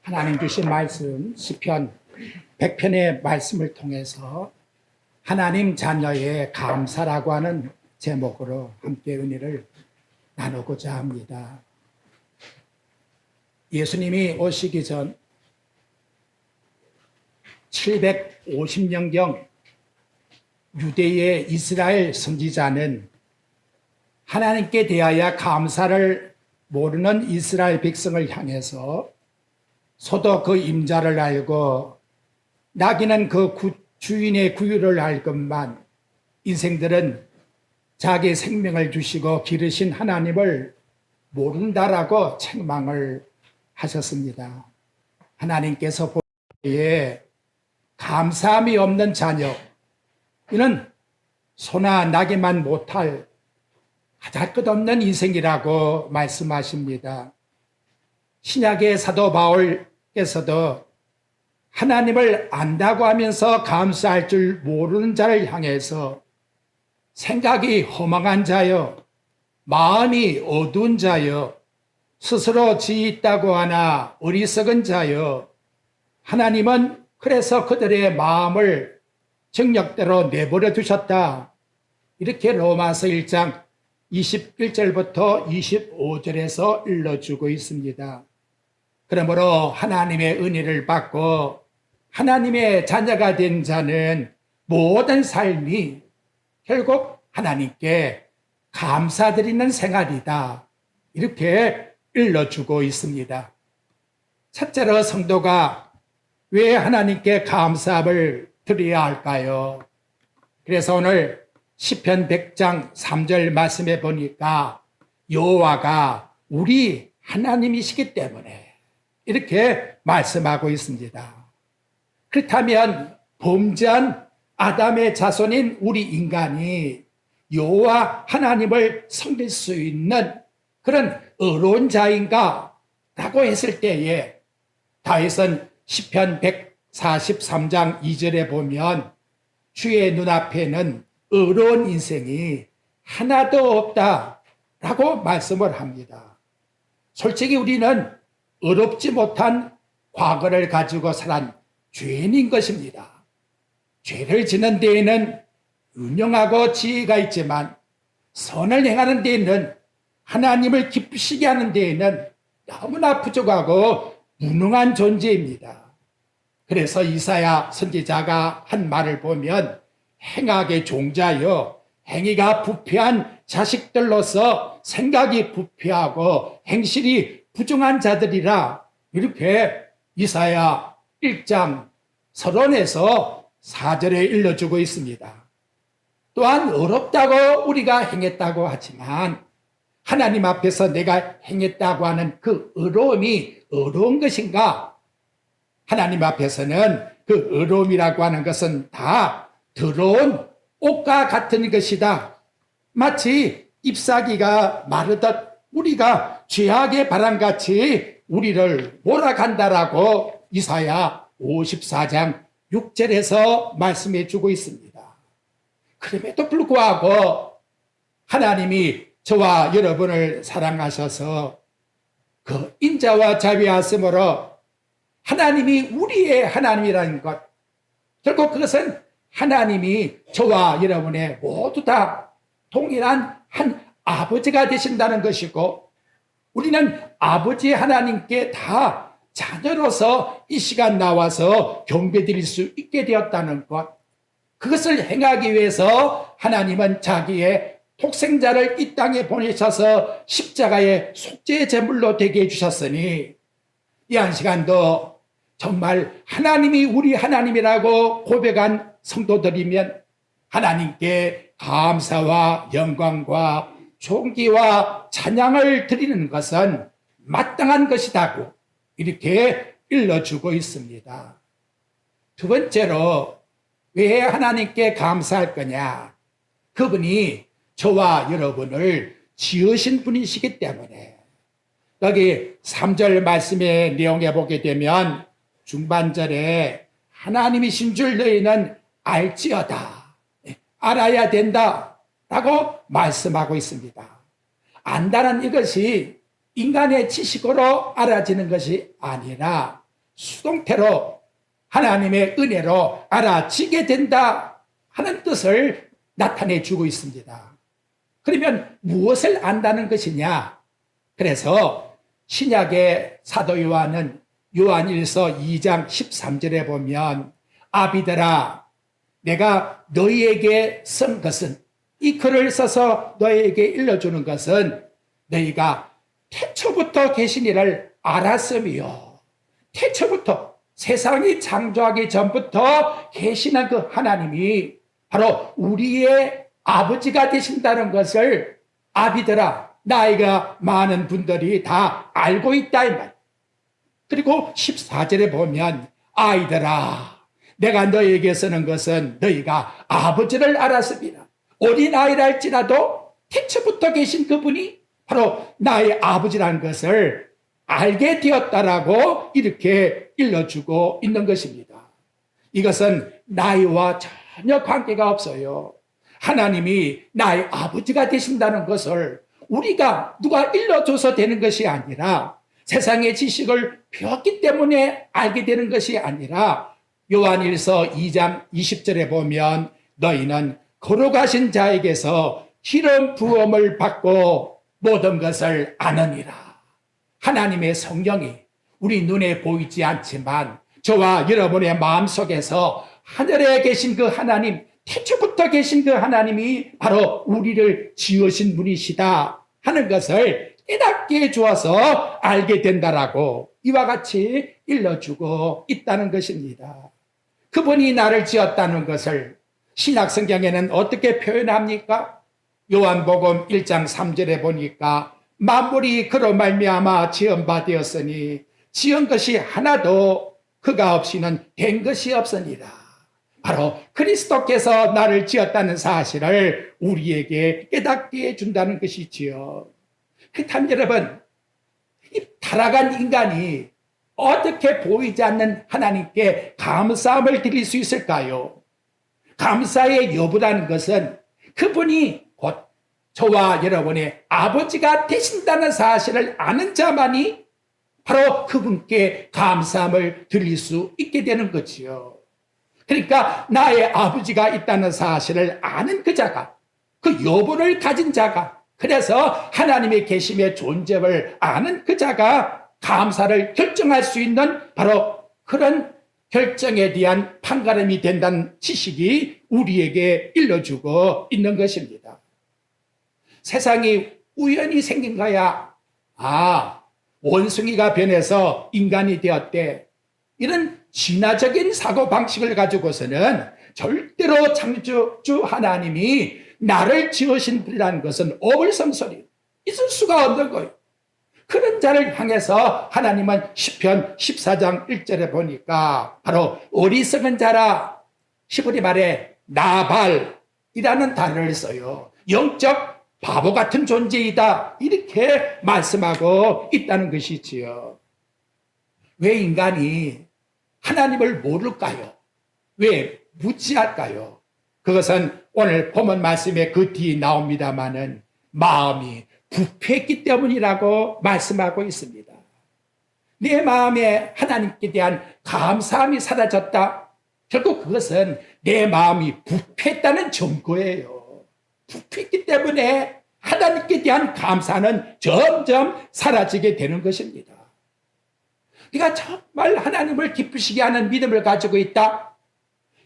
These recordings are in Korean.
하나님 주신 말씀 시편 100편의 말씀을 통해서 하나님 자녀의 감사라고 하는 제목으로 함께 은혜를 나누고자 합니다. 예수님이 오시기 전 750년경 유대의 이스라엘 선지자는 하나님께 대하여 감사를 모르는 이스라엘 백성을 향해서 소도 그 임자를 알고 나귀는 그 주인의 구유를 알 것만 인생들은 자기 생명을 주시고 기르신 하나님을 모른다라고 책망을 하셨습니다. 하나님께서 보기에 감사함이 없는 자녀, 이는 소나 나귀만 못할 가잘것없는 인생이라고 말씀하십니다. 신약의 사도 바울께서도 하나님을 안다고 하면서 감사할 줄 모르는 자를 향해서 생각이 허망한 자여, 마음이 어두운 자여, 스스로 지혜 있다고 하나 어리석은 자여, 하나님은 그래서 그들의 마음을 정력대로 내버려 두셨다. 이렇게 로마서 1장 21절부터 25절에서 일러주고 있습니다. 그러므로 하나님의 은혜를 받고 하나님의 자녀가 된 자는 모든 삶이 결국 하나님께 감사드리는 생활이다. 이렇게 일러주고 있습니다. 첫째로 성도가 왜 하나님께 감사함을 드려야 할까요? 그래서 오늘 시편 100장 3절 말씀에 보니까 여호와가 우리 하나님이시기 때문에 이렇게 말씀하고 있습니다. 그렇다면 범죄한 아담의 자손인 우리 인간이 여호와 하나님을 섬길 수 있는 그런 의로운 자인가? 라고 했을 때에 다윗은 시편 143장 2절에 보면 주의 눈앞에는 의로운 인생이 하나도 없다라고 말씀을 합니다. 솔직히 우리는 의롭지 못한 과거를 가지고 살한 죄인인 것입니다. 죄를 지는 데에는 유능하고 지혜가 있지만 선을 행하는 데에는 하나님을 기쁘시게 하는 데에는 너무나 부족하고 무능한 존재입니다. 그래서 이사야 선지자가 한 말을 보면 행악의 종자여 행위가 부패한 자식들로서 생각이 부패하고 행실이 부정한 자들이라 이렇게 이사야 1장 서론에서 4절에 일러주고 있습니다. 또한 어렵다고 우리가 행했다고 하지만 하나님 앞에서 내가 행했다고 하는 그 의로움이 어려운 것인가? 하나님 앞에서는 그 의로움이라고 하는 것은 다 더러운 옷과 같은 것이다. 마치 잎사귀가 마르듯 우리가 죄악의 바람같이 우리를 몰아간다라고 이사야 54장 6절에서 말씀해 주고 있습니다. 그럼에도 불구하고 하나님이 저와 여러분을 사랑하셔서 그 인자와 자비하심으로 하나님이 우리의 하나님이라는 것, 결국 그것은 하나님이 저와 여러분의 모두 다 동일한 한 아버지가 되신다는 것이고 우리는 아버지 하나님께 다 자녀로서 이 시간 나와서 경배드릴 수 있게 되었다는 것, 그것을 행하기 위해서 하나님은 자기의 독생자를 이 땅에 보내셔서 십자가의 속죄 제물로 되게 해주셨으니 이 한 시간도 정말 하나님이 우리 하나님이라고 고백한 성도들이면 하나님께 감사와 영광과 존귀와 찬양을 드리는 것은 마땅한 것이다고 이렇게 일러주고 있습니다. 두 번째로 왜 하나님께 감사할 거냐? 그분이 저와 여러분을 지으신 분이시기 때문에 여기 3절 말씀의 내용에 보게 되면 중반절에 하나님이신 줄 너희는 알지어다. 알아야 된다. 라고 말씀하고 있습니다. 안다는 이것이 인간의 지식으로 알아지는 것이 아니라 수동태로 하나님의 은혜로 알아지게 된다 하는 뜻을 나타내 주고 있습니다. 그러면 무엇을 안다는 것이냐? 그래서 신약의 사도 요한은 요한일서 2장 13절에 보면 아비들아 내가 너희에게 쓴 것은, 이 글을 써서 너희에게 일러주는 것은 너희가 태초부터 계신 이를 알았으며, 태초부터 세상이 창조하기 전부터 계시는 그 하나님이 바로 우리의 아버지가 되신다는 것을 아비들아, 나이가 많은 분들이 다 알고 있다 이 말. 그리고 14절에 보면 아이들아 내가 너희에게 쓰는 것은 너희가 아버지를 알았습니다. 어린아이랄지라도 태초부터 계신 그분이 바로 나의 아버지라는 것을 알게 되었다라고 이렇게 일러주고 있는 것입니다. 이것은 나이와 전혀 관계가 없어요. 하나님이 나의 아버지가 되신다는 것을 우리가 누가 일러줘서 되는 것이 아니라, 세상의 지식을 배웠기 때문에 알게 되는 것이 아니라, 요한일서 2장 20절에 보면 너희는 거룩하신 자에게서 기름 부음을 받고 모든 것을 아느니라. 하나님의 성령이 우리 눈에 보이지 않지만 저와 여러분의 마음속에서 하늘에 계신 그 하나님, 태초부터 계신 그 하나님이 바로 우리를 지으신 분이시다 하는 것을 깨닫게 해주어서 알게 된다라고 이와 같이 일러주고 있다는 것입니다. 그분이 나를 지었다는 것을 신약 성경에는 어떻게 표현합니까? 요한복음 1장 3절에 보니까 만물이 그로 말미암아 지은 바 되었으니 지은 것이 하나도 그가 없이는 된 것이 없으니라. 바로 그리스도께서 나를 지었다는 사실을 우리에게 깨닫게 해준다는 것이지요. 그렇다면 여러분, 이 타락한 인간이 어떻게 보이지 않는 하나님께 감사함을 드릴 수 있을까요? 감사의 여부라는 것은 그분이 곧 저와 여러분의 아버지가 되신다는 사실을 아는 자만이 바로 그분께 감사함을 드릴 수 있게 되는 거지요. 그러니까 나의 아버지가 있다는 사실을 아는 그 자가, 그 여부를 가진 자가, 그래서 하나님의 계심의 존재를 아는 그 자가 감사를 결정할 수 있는 바로 그런 결정에 대한 판가름이 된다는 지식이 우리에게 일러주고 있는 것입니다. 세상이 우연히 생긴 거야. 원숭이가 변해서 인간이 되었대. 이런 진화적인 사고방식을 가지고서는 절대로 창조주 하나님이 나를 지으신 분이라는 것은 어불성설이 있을 수가 없는 거예요. 그런 자를 향해서 하나님은 시편 14장 1절에 보니까 바로 어리석은 자라, 히브리 말에 나발이라는 단어를 써요. 영적 바보 같은 존재이다, 이렇게 말씀하고 있다는 것이지요. 왜 인간이 하나님을 모를까요? 왜 무지할까요? 그것은 오늘 본문 말씀에 그 뒤에 나옵니다마는 마음이 부패했기 때문이라고 말씀하고 있습니다. 내 마음에 하나님께 대한 감사함이 사라졌다. 결국 그것은 내 마음이 부패했다는 증거예요. 부패했기 때문에 하나님께 대한 감사는 점점 사라지게 되는 것입니다. 네가 정말 하나님을 기쁘시게 하는 믿음을 가지고 있다.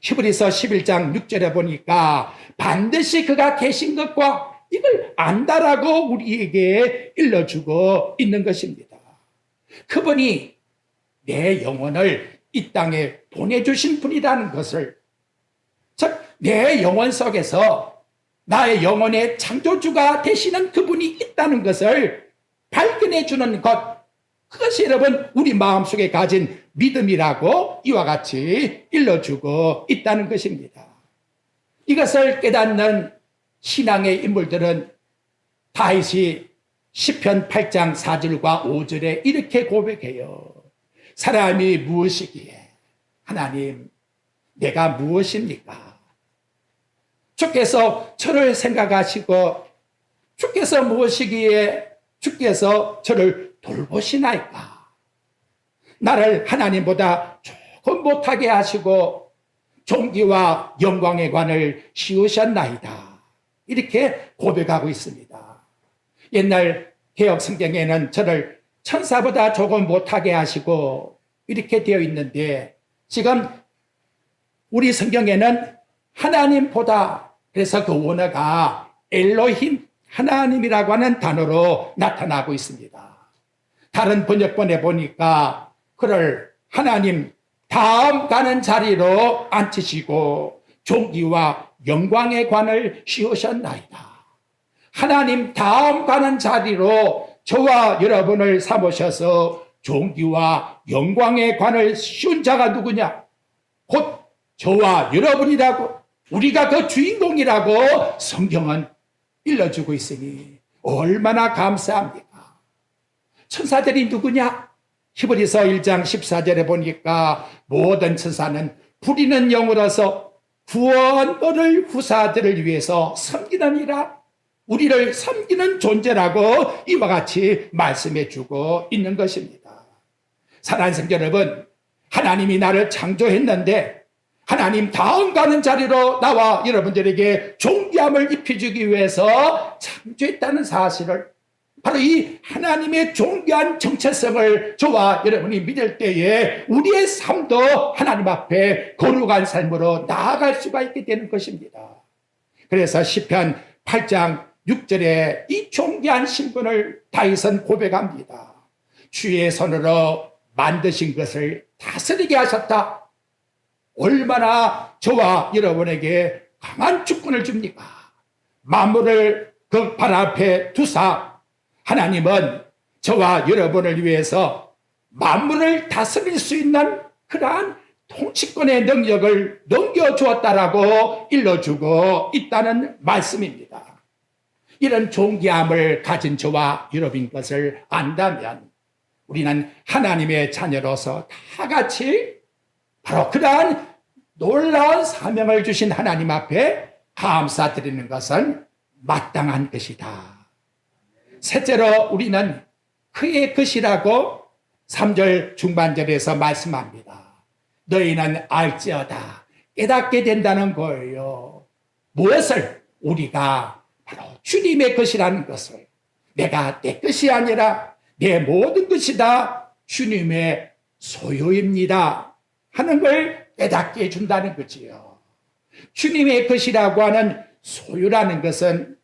히브리서 11장 6절에 보니까 반드시 그가 계신 것과 이걸 안다라고 우리에게 일러주고 있는 것입니다. 그분이 내 영혼을 이 땅에 보내주신 분이라는 것을, 즉 내 영혼 속에서 나의 영혼의 창조주가 되시는 그분이 있다는 것을 발견해 주는 것, 그것이 여러분 우리 마음속에 가진 믿음이라고 이와 같이 일러주고 있다는 것입니다. 이것을 깨닫는 신앙의 인물들은 다윗이 시편 8장 4절과 5절에 이렇게 고백해요. 사람이 무엇이기에 하나님 내가 무엇입니까? 주께서 저를 생각하시고 주께서 무엇이기에 주께서 저를 돌보시나이까? 나를 하나님보다 조금 못하게 하시고 존귀와 영광의 관을 씌우셨나이다. 이렇게 고백하고 있습니다. 옛날 개혁 성경에는 저를 천사보다 조금 못하게 하시고 이렇게 되어 있는데, 지금 우리 성경에는 하나님보다, 그래서 그 원어가 엘로힘, 하나님이라고 하는 단어로 나타나고 있습니다. 다른 번역본에 보니까 그를 하나님 다음 가는 자리로 앉히시고 존귀와 영광의 관을 씌우셨나이다. 하나님 다음 가는 자리로 저와 여러분을 삼으셔서 존귀와 영광의 관을 씌운 자가 누구냐? 곧 저와 여러분이라고, 우리가 그 주인공이라고 성경은 일러주고 있으니 얼마나 감사합니까? 천사들이 누구냐? 히브리서 1장 14절에 보니까 모든 천사는 부리는 영으로서 구원을 후사들을 위해서 섬기느니라. 우리를 섬기는 존재라고 이와 같이 말씀해 주고 있는 것입니다. 사랑하는 성도 여러분, 하나님이 나를 창조했는데 하나님 다음 가는 자리로 나와 여러분들에게 존귀함을 입혀주기 위해서 창조했다는 사실을, 바로 이 하나님의 존귀한 정체성을 저와 여러분이 믿을 때에 우리의 삶도 하나님 앞에 거룩한 삶으로 나아갈 수가 있게 되는 것입니다. 그래서 시편 8장 6절에 이 존귀한 신분을 다윗은 고백합니다. 주의 손으로 만드신 것을 다스리게 하셨다. 얼마나 저와 여러분에게 강한 주권을 줍니까? 만물을 그 발 앞에 두사 하나님은 저와 여러분을 위해서 만물을 다스릴 수 있는 그러한 통치권의 능력을 넘겨주었다라고 일러주고 있다는 말씀입니다. 이런 존귀함을 가진 저와 여러분인 것을 안다면 우리는 하나님의 자녀로서 다 같이 바로 그러한 놀라운 사명을 주신 하나님 앞에 감사드리는 것은 마땅한 것이다. 셋째로 우리는 그의 것이라고 3절 중반절에서 말씀합니다. 너희는 알지어다, 깨닫게 된다는 거예요. 무엇을? 우리가 바로 주님의 것이라는 것을, 내가 내 것이 아니라 내 모든 것이 다 주님의 소유입니다 하는 걸 깨닫게 해준다는 거지요. 주님의 것이라고 하는 소유라는 것은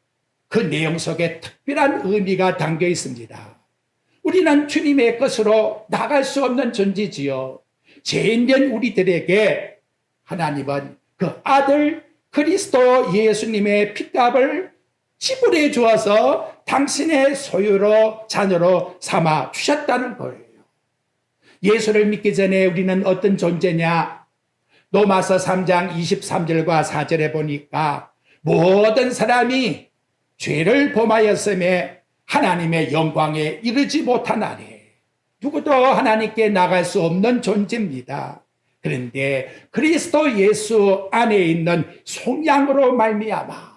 그 내용 속에 특별한 의미가 담겨 있습니다. 우리는 주님의 것으로 나갈 수 없는 존재지요. 죄인된 우리들에게 하나님은 그 아들 그리스도 예수님의 핏값을 지불해 주어서 당신의 소유로, 자녀로 삼아 주셨다는 거예요. 예수를 믿기 전에 우리는 어떤 존재냐? 로마서 3장 23절과 4절에 보니까 모든 사람이 죄를 범하였음에 하나님의 영광에 이르지 못하나니 누구도 하나님께 나갈 수 없는 존재입니다. 그런데 그리스도 예수 안에 있는 속량으로 말미암아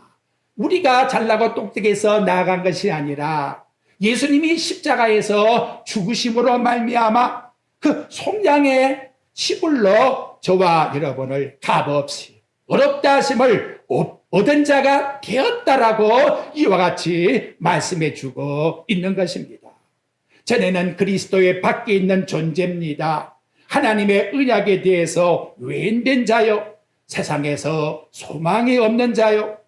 우리가 잘나고 똑똑해서 나아간 것이 아니라 예수님이 십자가에서 죽으심으로 말미암아 그 속량의 시불로 저와 여러분을 값없이 어렵다 하심을 얻은 자가 되었다라고 이와 같이 말씀해 주고 있는 것입니다. 전에는 그리스도의 밖에 있는 존재입니다. 하나님의 언약에 대해서 외인된 자요, 세상에서 소망이 없는 자요.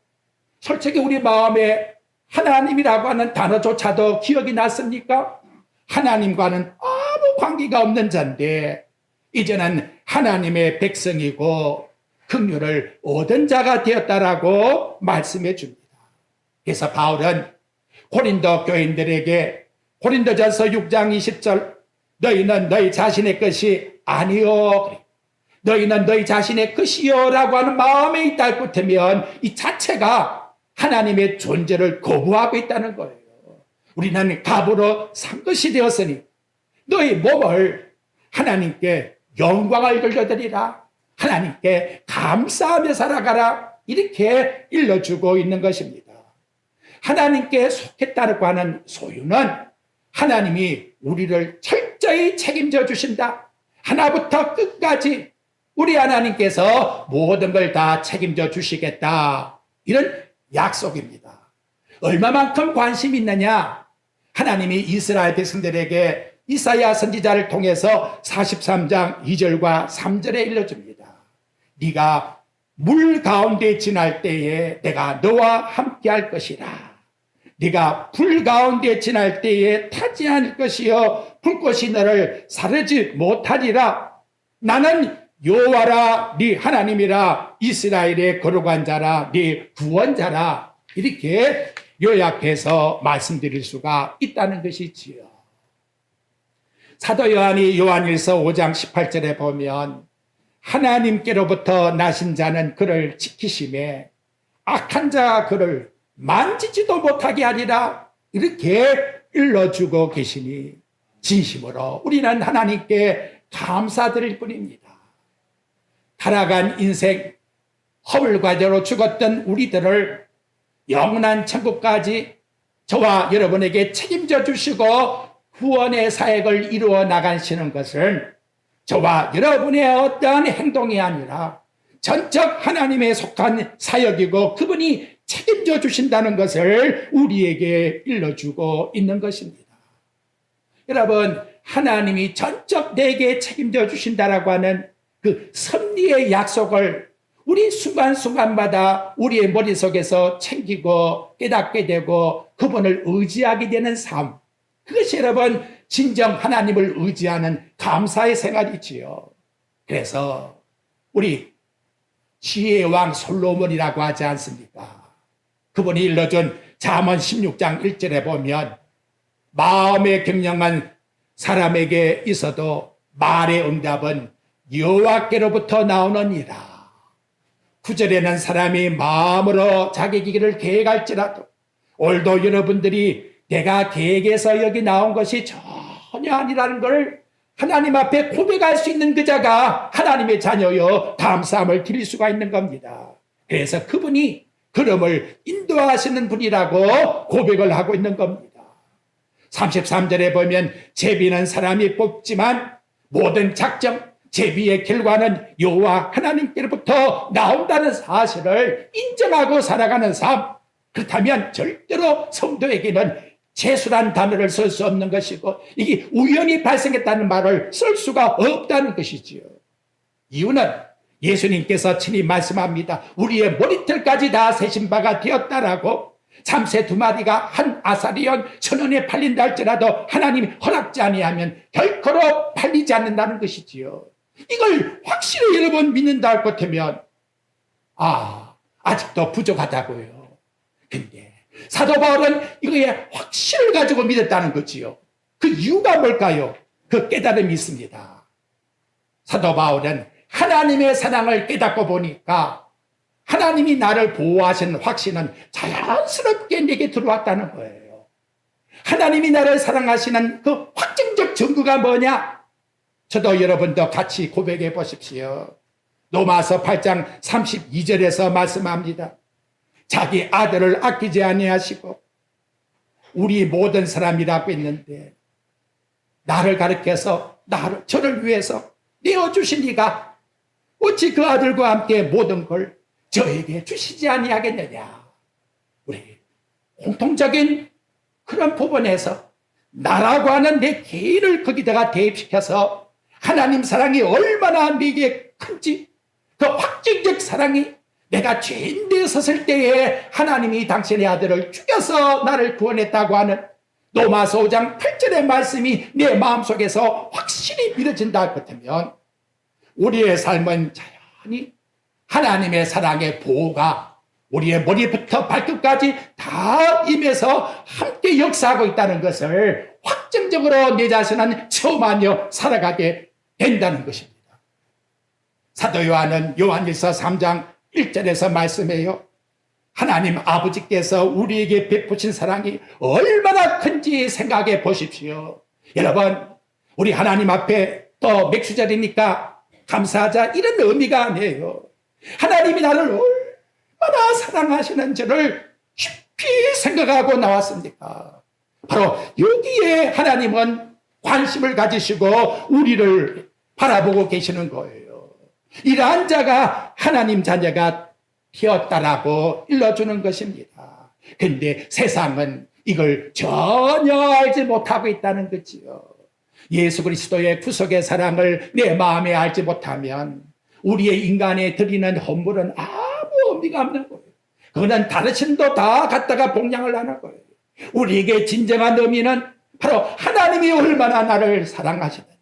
솔직히 우리 마음에 하나님이라고 하는 단어조차도 기억이 났습니까? 하나님과는 아무 관계가 없는 자인데 이제는 하나님의 백성이고 긍휼을 얻은 자가 되었다라고 말씀해 줍니다. 그래서 바울은 고린도 교인들에게 고린도전서 6장 20절 너희는 너희 자신의 것이 아니요, 너희는 너희 자신의 것이요 라고 하는 마음에 있다 붙으면 이 자체가 하나님의 존재를 거부하고 있다는 거예요. 우리는 값으로 산 것이 되었으니 너희 몸을 하나님께 영광을 돌려드리라, 하나님께 감사하며 살아가라, 이렇게 일러주고 있는 것입니다. 하나님께 속했다고 하는 소유는 하나님이 우리를 철저히 철저히 책임져 주신다. 하나부터 끝까지 우리 하나님께서 모든 걸 다 책임져 주시겠다. 이런 약속입니다. 얼마만큼 관심이 있느냐? 하나님이 이스라엘 백성들에게 이사야 선지자를 통해서 43장 2절과 3절에 일러줍니다. 네가 물 가운데 지날 때에 내가 너와 함께 할 것이라. 네가 불 가운데 지날 때에 타지 않을 것이요 불꽃이 너를 사르지 못하리라. 나는 여호와라 네 하나님이라. 이스라엘의 거룩한 자라 네 구원자라. 이렇게 요약해서 말씀드릴 수가 있다는 것이지요. 사도 요한이 요한일서 5장 18절에 보면 하나님께로부터 나신 자는 그를 지키심에 악한 자가 그를 만지지도 못하게 하리라. 이렇게 일러주고 계시니 진심으로 우리는 하나님께 감사드릴 뿐입니다. 타락한 인생 허물과대로 죽었던 우리들을 영원한 천국까지 저와 여러분에게 책임져 주시고 구원의 사역을 이루어 나가시는 것은 저와 여러분의 어떠한 행동이 아니라 전적 하나님에 속한 사역이고 그분이 책임져 주신다는 것을 우리에게 일러주고 있는 것입니다. 여러분, 하나님이 전적 내게 책임져 주신다라고 하는 그 섭리의 약속을 우리 순간순간마다 우리의 머릿속에서 챙기고 깨닫게 되고 그분을 의지하게 되는 삶, 그것이 여러분 진정 하나님을 의지하는 감사의 생활이지요. 그래서 우리 지혜의 왕 솔로몬이라고 하지 않습니까? 그분이 일러준 잠언 16장 1절에 보면 마음에 경영한 사람에게 있어도 말의 응답은 여호와께로부터 나오느니라. 9절에는 사람이 마음으로 자기 길을 계획할지라도 오늘도 여러분들이 내가 계획해서 여기 나온 것이 전혀 아니라는 걸 하나님 앞에 고백할 수 있는 그 자가 하나님의 자녀여 감사함을 드릴 수가 있는 겁니다. 그래서 그분이 걸음을 인도하시는 분이라고 고백을 하고 있는 겁니다. 33절에 보면 제비는 사람이 뽑지만 모든 작정, 제비의 결과는 여호와 하나님께로부터 나온다는 사실을 인정하고 살아가는 삶. 그렇다면 절대로 성도에게는 재수란 단어를 쓸 수 없는 것이고 이게 우연히 발생했다는 말을 쓸 수가 없다는 것이지요. 이유는 예수님께서 친히 말씀합니다. 우리의 머리털까지 다 세신 바가 되었다라고. 참새 2마리가 한 아사리온 1,000원에 팔린다 할지라도 하나님이 허락지 아니하면 결코로 팔리지 않는다는 것이지요. 이걸 확실히 여러분 믿는다 할 것 같으면 아직도 부족하다고요. 근데 사도 바울은 이거에 확신을 가지고 믿었다는 거지요. 그 이유가 뭘까요? 그 깨달음이 있습니다. 사도 바울은 하나님의 사랑을 깨닫고 보니까 하나님이 나를 보호하시는 확신은 자연스럽게 내게 들어왔다는 거예요. 하나님이 나를 사랑하시는 그 확증적 증거가 뭐냐? 저도 여러분도 같이 고백해 보십시오. 로마서 8장 32절에서 말씀합니다. 자기 아들을 아끼지 아니하시고 우리 모든 사람이라고 했는데 나를 가르쳐서 저를 위해서 내어주신 이가 어찌 그 아들과 함께 모든 걸 저에게 주시지 아니하겠느냐. 우리 공통적인 그런 부분에서 나라고 하는 내 개인을 거기다가 대입시켜서 하나님 사랑이 얼마나 내게 큰지 그 확증적 사랑이 내가 죄인되어 섰을 때에 하나님이 당신의 아들을 죽여서 나를 구원했다고 하는 로마서 5장 8절의 말씀이 내 마음속에서 확실히 믿어진다 할 것 같으면 우리의 삶은 자연히 하나님의 사랑의 보호가 우리의 머리부터 발끝까지 다 임해서 함께 역사하고 있다는 것을 확정적으로 내 자신은 체험하며 살아가게 된다는 것입니다. 사도 요한은 요한일서 3장 1절에서 말씀해요. 하나님 아버지께서 우리에게 베푸신 사랑이 얼마나 큰지 생각해 보십시오. 여러분, 우리 하나님 앞에 또 맥주절이니까 감사하자 이런 의미가 아니에요. 하나님이 나를 얼마나 사랑하시는지를 깊이 생각하고 나왔습니까? 바로 여기에 하나님은 관심을 가지시고 우리를 바라보고 계시는 거예요. 이러한 자가 하나님 자녀가 되었다라고 일러주는 것입니다. 그런데 세상은 이걸 전혀 알지 못하고 있다는 거지요. 예수 그리스도의 구속의 사랑을 내 마음에 알지 못하면 우리의 인간에 드리는 헌물은 아무 의미가 없는 거예요. 그거는 다르신 도 다 갖다가 봉양을 하는 거예요. 우리에게 진정한 의미는 바로 하나님이 얼마나 나를 사랑하시는지,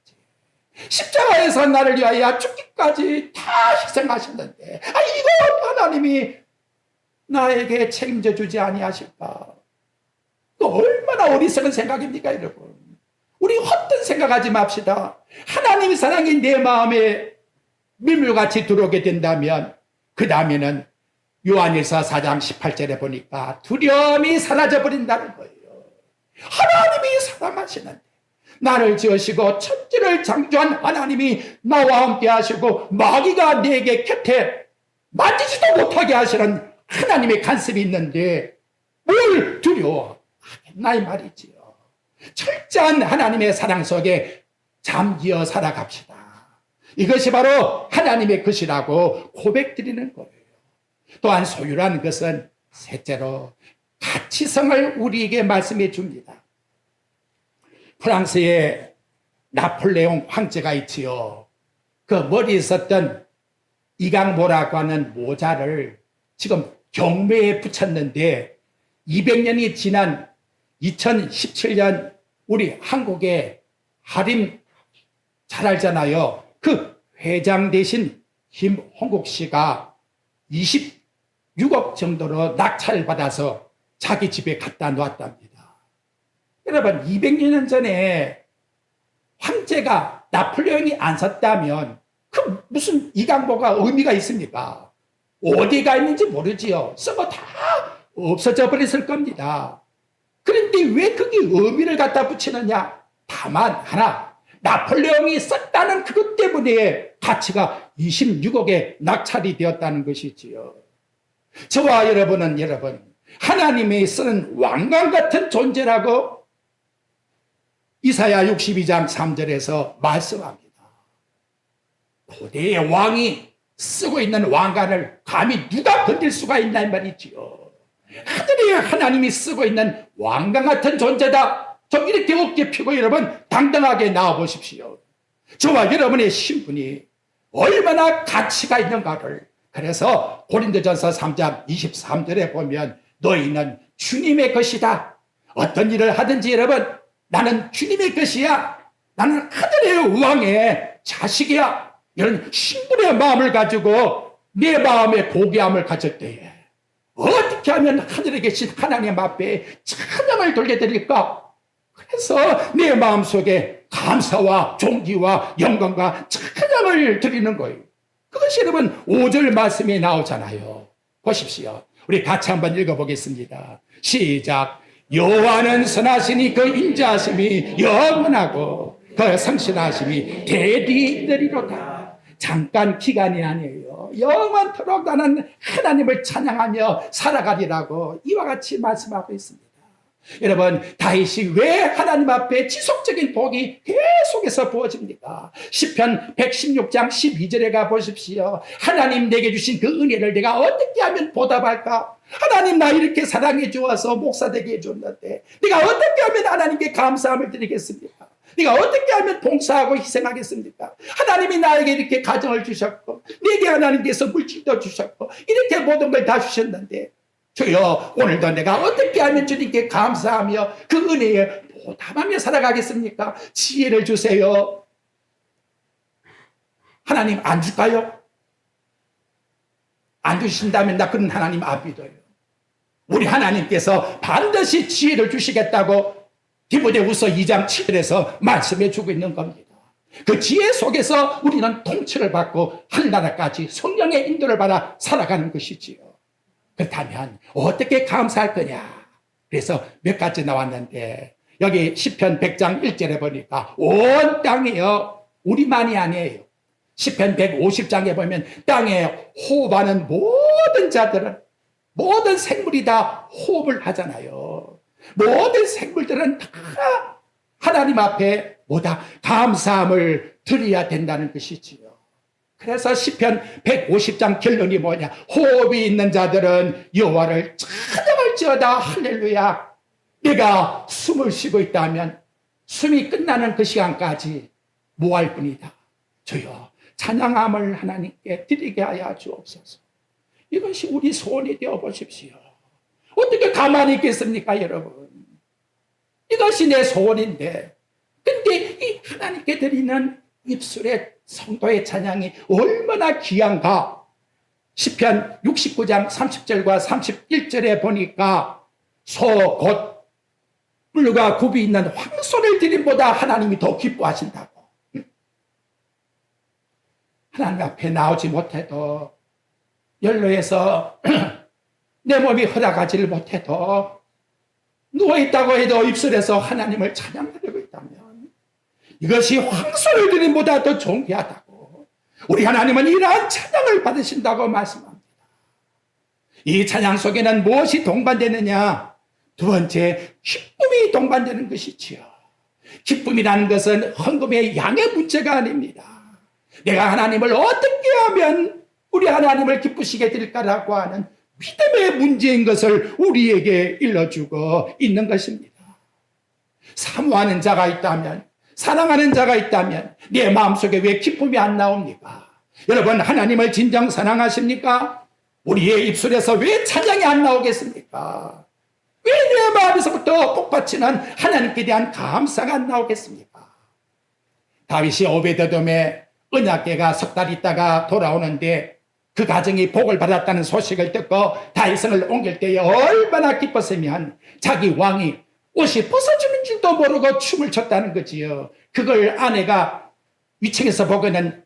십자가에서 나를 위하여 죽기까지 다 희생하셨는데 이거 하나님이 나에게 책임져 주지 아니하실까? 또 얼마나 어리석은 생각입니까, 여러분? 우리 헛된 생각하지 맙시다. 하나님의 사랑이 내 마음에 밀물같이 들어오게 된다면 그 다음에는 요한일서 4장 18절에 보니까 두려움이 사라져버린다는 거예요. 하나님이 사랑하시는데, 나를 지으시고 천지를 창조한 하나님이 나와 함께 하시고 마귀가 내게 곁에 만지지도 못하게 하시는 하나님의 간섭이 있는데 뭘 두려워하겠나 이 말이지요. 철저한 하나님의 사랑 속에 잠기어 살아갑시다. 이것이 바로 하나님의 것이라고 고백드리는 거예요. 또한 소유라는 것은 셋째로 가치성을 우리에게 말씀해 줍니다. 프랑스의 나폴레옹 황제가 있지요. 그 머리에 썼던 이강모라고 하는 모자를 지금 경매에 붙였는데 200년이 지난 2017년 우리 한국의 하림 잘 알잖아요. 그 회장 대신 김홍국 씨가 26억 정도로 낙찰을 받아서 자기 집에 갖다 놓았답니다. 여러분, 200년 전에 황제가 나폴레옹이 안 샀다면 그 무슨 이강모가 의미가 있습니까? 어디가 있는지 모르지요. 썩어 다 없어져 버렸을 겁니다. 그런데 왜 거기 의미를 갖다 붙이느냐? 다만 하나, 나폴레옹이 썼다는 그것 때문에 가치가 26억에 낙찰이 되었다는 것이지요. 저와 여러분은 하나님이 쓰는 왕관 같은 존재라고 이사야 62장 3절에서 말씀합니다. 고대의 왕이 쓰고 있는 왕관을 감히 누가 건들 수가 있나 이 말이지요. 하늘에 하나님이 쓰고 있는 왕관 같은 존재다. 좀 이렇게 어깨 펴고 여러분 당당하게 나와 보십시오. 저와 여러분의 신분이 얼마나 가치가 있는가를, 그래서 고린도전서 3장 23절에 보면 너희는 주님의 것이다. 어떤 일을 하든지 여러분, 나는 주님의 것이야. 나는 하늘의 왕의 자식이야. 이런 신분의 마음을 가지고 내 마음의 고귀함을 가질 때에 어떻게 하면 하늘에 계신 하나님 앞에 찬양을 돌려드릴까? 그래서 내 마음속에 감사와 존귀와 영광과 찬양을 드리는 거예요. 그것이 여러분 5절 말씀에 나오잖아요. 보십시오. 우리 같이 한번 읽어보겠습니다. 시작. 여호와는 선하시니 그 인자하심이 영원하고 그 성실하심이 대리이르리로다. 잠깐 기간이 아니에요. 영원토록 나는 하나님을 찬양하며 살아가리라고 이와 같이 말씀하고 있습니다. 여러분, 다윗이 왜 하나님 앞에 지속적인 복이 계속해서 부어집니까? 시편 116장 12절에 가보십시오. 하나님 내게 주신 그 은혜를 내가 어떻게 하면 보답할까? 하나님 나 이렇게 사랑해 주어서 목사 되게 해줬는데 내가 어떻게 하면 하나님께 감사함을 드리겠습니까? 내가 어떻게 하면 봉사하고 희생하겠습니까? 하나님이 나에게 이렇게 가정을 주셨고 내게 하나님께서 물질도 주셨고 이렇게 모든 걸 다 주셨는데 주여, 오늘도 내가 어떻게 하면 주님께 감사하며 그 은혜에 보답하며 살아가겠습니까? 지혜를 주세요. 하나님 안 줄까요? 안 주신다면 나 그런 하나님 안 믿어요. 우리 하나님께서 반드시 지혜를 주시겠다고 디모데후서 2장 7절에서 말씀해 주고 있는 겁니다. 그 지혜 속에서 우리는 통치를 받고 하늘나라까지 성령의 인도를 받아 살아가는 것이지요. 그렇다면 어떻게 감사할 거냐? 그래서 몇 가지 나왔는데 여기 시편 100장 1절에 보니까 온 땅이요, 우리만이 아니에요. 시편 150장에 보면 땅에 호흡하는 모든 자들은, 모든 생물이 다 호흡을 하잖아요. 모든 생물들은 다 하나님 앞에 뭐다? 감사함을 드려야 된다는 것이지요. 그래서 시편 150장 결론이 뭐냐? 호흡이 있는 자들은 여호와를 찬양할지어다. 할렐루야. 내가 숨을 쉬고 있다면 숨이 끝나는 그 시간까지 뭐할 뿐이다. 주여 찬양함을 하나님께 드리게 하여 주옵소서. 이것이 우리 소원이 되어 보십시오. 어떻게 가만히 있겠습니까, 여러분? 이것이 내 소원인데, 근데 이 하나님께 드리는 입술의 성도의 찬양이 얼마나 귀한가. 시편 69장 30절과 31절에 보니까 소 곧 뿔과 굽이 있는 황소를 드림보다 하나님이 더 기뻐하신다고. 하나님 앞에 나오지 못해도, 연로에서 내 몸이 허락하지를 못해도, 누워있다고 해도 입술에서 하나님을 찬양드리고 있다면 이것이 황소를 드림보다 더 존귀하다고. 우리 하나님은 이러한 찬양을 받으신다고 말씀합니다. 이 찬양 속에는 무엇이 동반되느냐? 두 번째, 기쁨이 동반되는 것이지요. 기쁨이라는 것은 헌금의 양의 문제가 아닙니다. 내가 하나님을 어떻게 하면 우리 하나님을 기쁘시게 될까라고 하는 믿음의 문제인 것을 우리에게 일러주고 있는 것입니다. 사모하는 자가 있다면, 사랑하는 자가 있다면 내 마음속에 왜 기쁨이 안 나옵니까? 여러분, 하나님을 진정 사랑하십니까? 우리의 입술에서 왜 찬양이 안 나오겠습니까? 왜 내 마음에서부터 폭받치는 하나님께 대한 감사가 안 나오겠습니까? 다윗이 오베드돔의 언약궤가 석 달 있다가 돌아오는데 그 가정이 복을 받았다는 소식을 듣고 다윗을 옮길 때에 얼마나 기뻤으면 자기 왕이 옷이 벗어지는 줄도 모르고 춤을 췄다는 거지요. 그걸 아내가 위층에서 보고는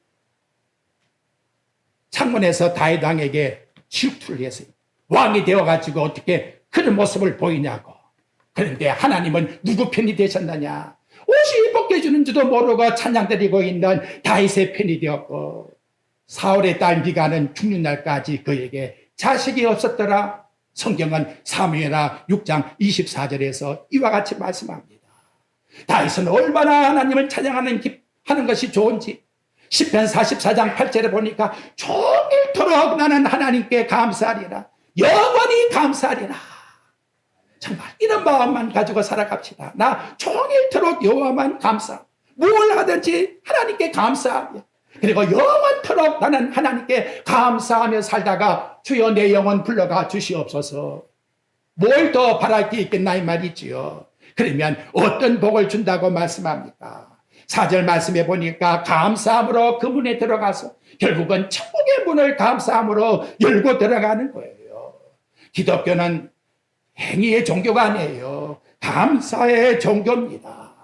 창문에서 다윗 왕에게 질투를 했어요. 왕이 되어가지고 어떻게 그런 모습을 보이냐고. 그런데 하나님은 누구 편이 되셨느냐? 옷이 벗겨지는 줄도 모르고 찬양드리고 있는 다윗의 편이 되었고, 사울의 딸 미가는 죽는 날까지 그에게 자식이 없었더라. 성경은 사무엘하 6장 24절에서 이와 같이 말씀합니다. 다윗은 얼마나 하나님을 찬양하는 하는 것이 좋은지 시편 44장 8절에 보니까 종일토록 나는 하나님께 감사하리라. 영원히 감사하리라. 정말 이런 마음만 가지고 살아갑시다. 나 종일토록 여호와만 감사. 뭘 하든지 하나님께 감사하며, 그리고 영원토록 나는 하나님께 감사하며 살다가 주여 내 영혼 불러가 주시옵소서. 뭘 더 바랄 게 있겠나 이 말이지요. 그러면 어떤 복을 준다고 말씀합니까? 4절 말씀해 보니까 감사함으로 그 문에 들어가서 결국은 천국의 문을 감사함으로 열고 들어가는 거예요. 기독교는 행위의 종교가 아니에요. 감사의 종교입니다.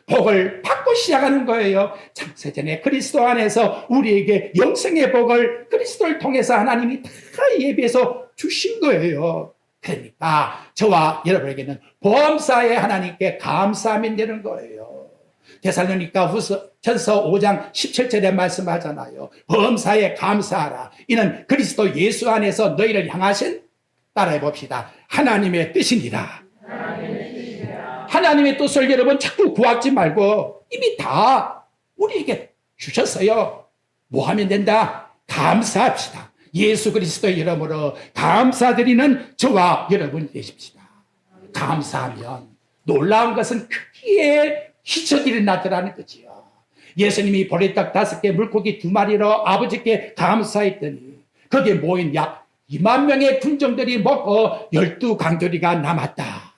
복을 받고 시작하는 거예요. 창세전에 그리스도 안에서 우리에게 영생의 복을 그리스도를 통해서 하나님이 다 예비해서 주신 거예요. 그러니까 저와 여러분에게는 범사에 하나님께 감사하면 되는 거예요. 데살로니가 후서 전서 5장 17절에 말씀하잖아요. 범사에 감사하라. 이는 그리스도 예수 안에서 너희를 향하신, 따라해 봅시다, 하나님의 뜻이니라. 하나님의 뜻을 여러분 자꾸 구하지 말고 이미 다 우리에게 주셨어요. 뭐 하면 된다? 감사합시다. 예수 그리스도의 이름으로 감사드리는 저와 여러분이 되십시다. 감사하면 놀라운 것은 크기에 기적이 나더라는 거지요. 예수님이 보리떡 5개 물고기 2마리로 아버지께 감사했더니 거기에 모인 약 2만 명의 군정들이 먹고 12강조리가 남았다.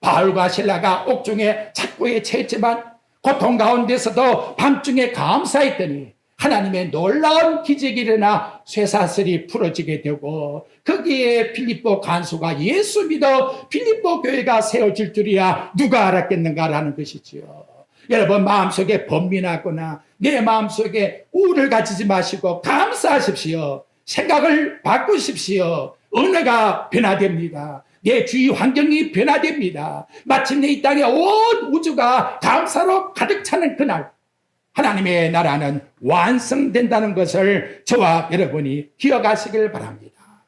바울과 실라가 옥중에 착고에 처했지만 고통 가운데서도 밤중에 감사했더니 하나님의 놀라운 기적이 일어나 쇠사슬이 풀어지게 되고, 거기에 필립보 간수가 예수 믿어 필립보 교회가 세워질 줄이야 누가 알았겠는가라는 것이지요. 여러분 마음속에 번민하거나 내 마음속에 우울을 가지지 마시고 감사하십시오. 생각을 바꾸십시오. 언어가 변화됩니다. 내 주위 환경이 변화됩니다. 마침내 이 땅에 온 우주가 감사로 가득 차는 그날 하나님의 나라는 완성된다는 것을 저와 여러분이 기억하시길 바랍니다.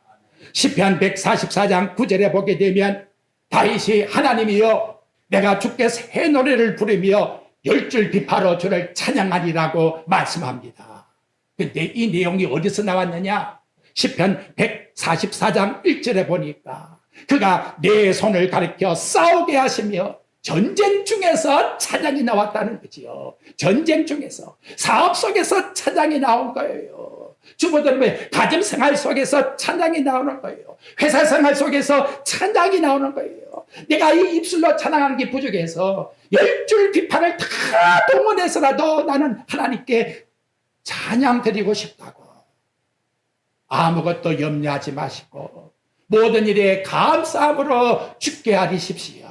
시편 144장 9절에 보게 되면 다윗이 하나님이여 내가 주께 새 노래를 부르며 열 줄 비파로 주를 찬양하리라고 말씀합니다. 근데 이 내용이 어디서 나왔느냐? 시편 144장 1절에 보니까 그가 내 손을 가리켜 싸우게 하시며 전쟁 중에서 찬양이 나왔다는 거지요. 전쟁 중에서, 사업 속에서 찬양이 나온 거예요. 주부들의 가정 생활 속에서 찬양이 나오는 거예요. 회사 생활 속에서 찬양이 나오는 거예요. 내가 이 입술로 찬양하는 게 부족해서 열 줄 비판을 다 동원해서라도 나는 하나님께 찬양 드리고 싶다고. 아무것도 염려하지 마시고 모든 일에 감사함으로 주께 아뢰십시오.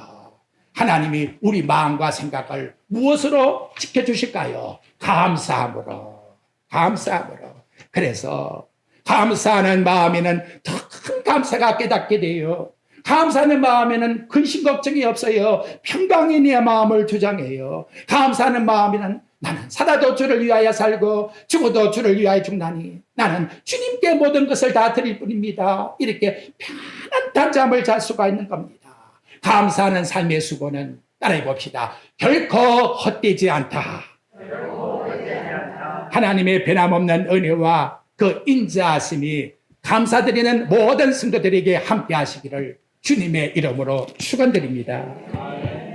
하나님이 우리 마음과 생각을 무엇으로 지켜주실까요? 감사함으로. 감사함으로. 그래서 감사하는 마음에는 더 큰 감사가 깨닫게 돼요. 감사하는 마음에는 근심 걱정이 없어요. 평강이 내 마음을 주장해요. 감사하는 마음에는 나는 살아도 주를 위하여 살고 죽어도 주를 위하여 죽나니 나는 주님께 모든 것을 다 드릴 뿐입니다. 이렇게 편안한 잠을 잘 수가 있는 겁니다. 감사하는 삶의 수고는 따라해 봅시다. 결코 헛되지 않다. 하나님의 변함없는 은혜와 그 인자하심이 감사드리는 모든 성도들에게 함께 하시기를 주님의 이름으로 축원드립니다.